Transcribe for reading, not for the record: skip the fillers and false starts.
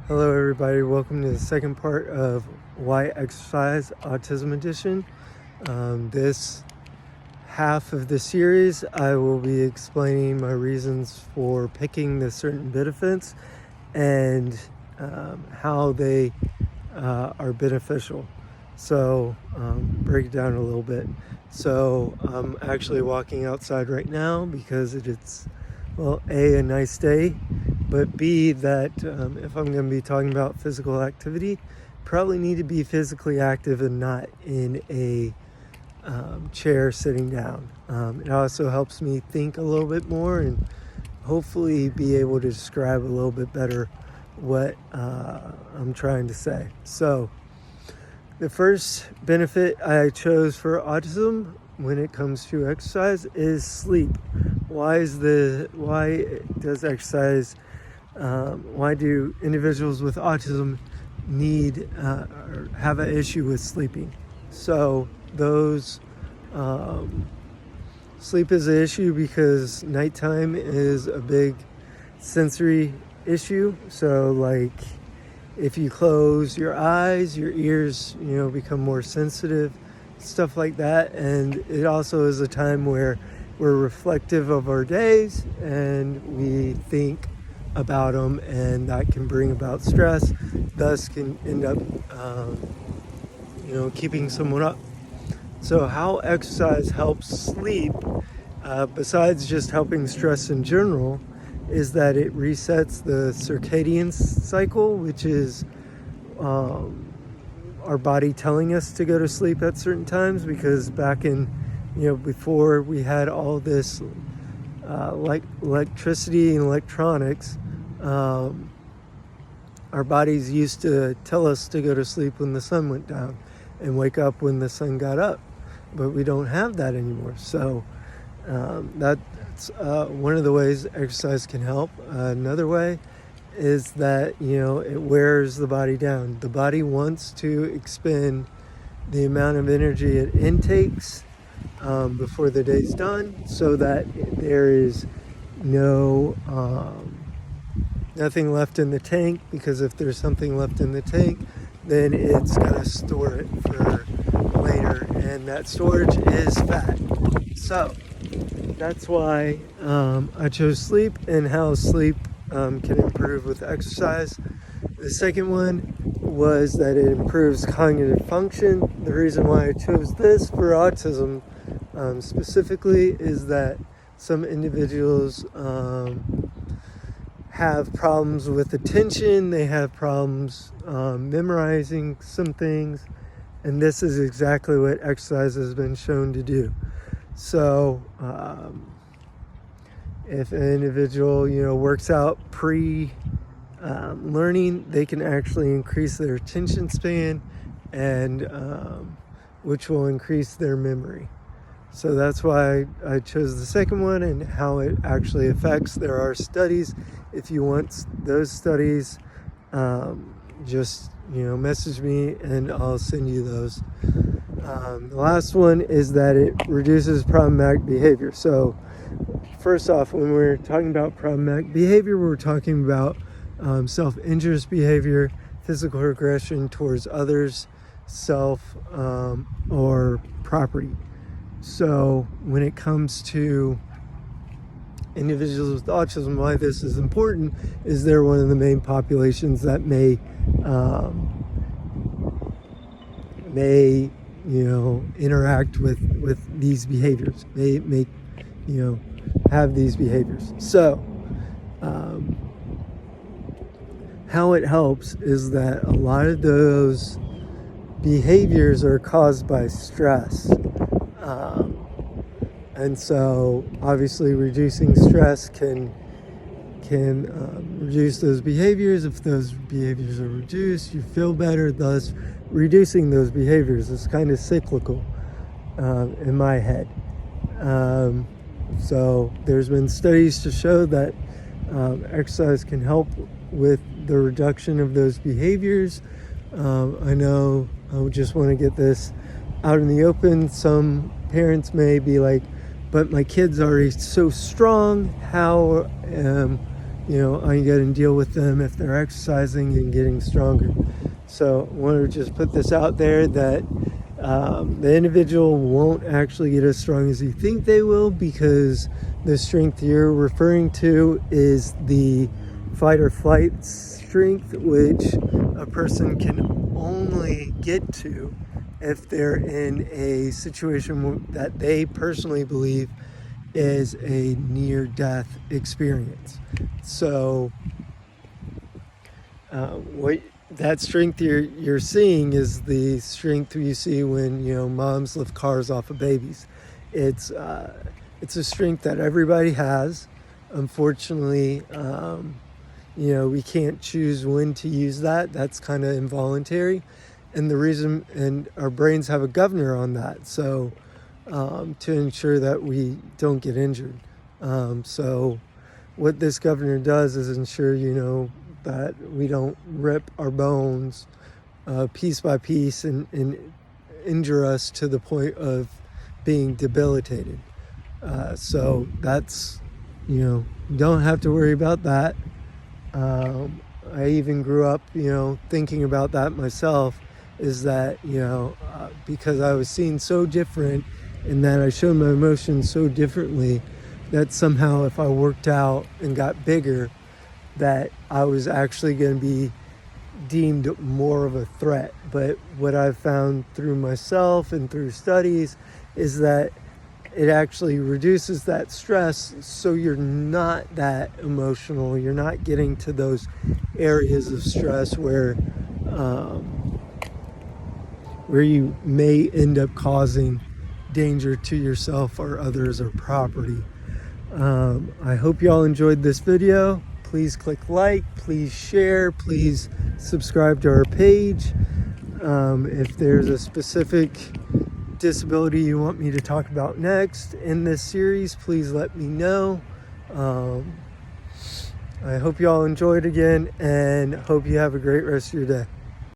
Hello everybody, welcome to the second part of Why Exercise Autism Edition. This half of the series I will be explaining my reasons for picking the certain benefits and how they are beneficial. So break it down a little bit. So I'm actually walking outside right now because it's A, a nice day, but B, that if I'm going to be talking about physical activity, probably need to be physically active and not in a chair sitting down. It also helps me think a little bit more and hopefully be able to describe a little bit better what I'm trying to say. So the first benefit I chose for autism when it comes to exercise is sleep. Why does exercise, why do individuals with autism need or have an issue with sleeping? So those sleep is an issue because nighttime is a big sensory issue. So like if you close your eyes, your ears, become more sensitive, stuff like that. And it also is a time where we're reflective of our days and we think about them, and that can bring about stress, thus can end up, keeping someone up. So how exercise helps sleep, besides just helping stress in general, is that it resets the circadian cycle, which is our body telling us to go to sleep at certain times, because back in, before we had all this like electricity and electronics, our bodies used to tell us to go to sleep when the sun went down and wake up when the sun got up, but we don't have that anymore. So that's one of the ways exercise can help. Another way is that, it wears the body down. The body wants to expend the amount of energy it intakes before the day's done, so that there is nothing left in the tank, because if there's something left in the tank, then it's going to store it for later, and that storage is fat. So that's why I chose sleep and how sleep can improve with exercise. The second one was that it improves cognitive function. The reason why I chose this for autism specifically is that some individuals have problems with attention, they have problems memorizing some things, and this is exactly what exercise has been shown to do. So if an individual, works out learning, they can actually increase their attention span, and which will increase their memory. So that's why I chose the second one, and how it actually affects. There are studies. If you want those studies, just message me and I'll send you those. The last one is that it reduces problematic behavior. So first off, when we're talking about problematic behavior, we're talking about self-injurious behavior, physical aggression towards others, self, or property. So when it comes to individuals with autism, why this is important is they're one of the main populations that may interact with these behaviors, may have these behaviors. So how it helps is that a lot of those behaviors are caused by stress. And so obviously reducing stress can reduce those behaviors. If those behaviors are reduced, you feel better, thus reducing those behaviors. It's kind of cyclical in my head. So there's been studies to show that exercise can help with the reduction of those behaviors. I know I just want to get this out in the open. Some parents may be like, but my kid's already so strong, how on you go and deal with them if they're exercising and getting stronger. So I want to just put this out there that the individual won't actually get as strong as you think they will, because the strength you're referring to is the fight or flight strength, which a person can only get to if they're in a situation that they personally believe is a near-death experience. So what that strength you're seeing is the strength you see when moms lift cars off of babies. It's a strength that everybody has. Unfortunately, we can't choose when to use that. That's kind of involuntary, and our brains have a governor on that. So to ensure that we don't get injured. So what this governor does is ensure that we don't rip our bones piece by piece and injure us to the point of being debilitated. So that's, you don't have to worry about that. I even grew up, thinking about that myself, is that, because I was seen so different and that I showed my emotions so differently, that somehow if I worked out and got bigger, that I was actually going to be deemed more of a threat. But what I've found through myself and through studies is that it actually reduces that stress, so you're not that emotional. You're not getting to those areas of stress where you may end up causing danger to yourself or others or property. I hope you all enjoyed this video. Please click like, please share, please subscribe to our page. If there's a specific disability you want me to talk about next in this series, please let me know. I hope you all enjoyed again, and hope you have a great rest of your day.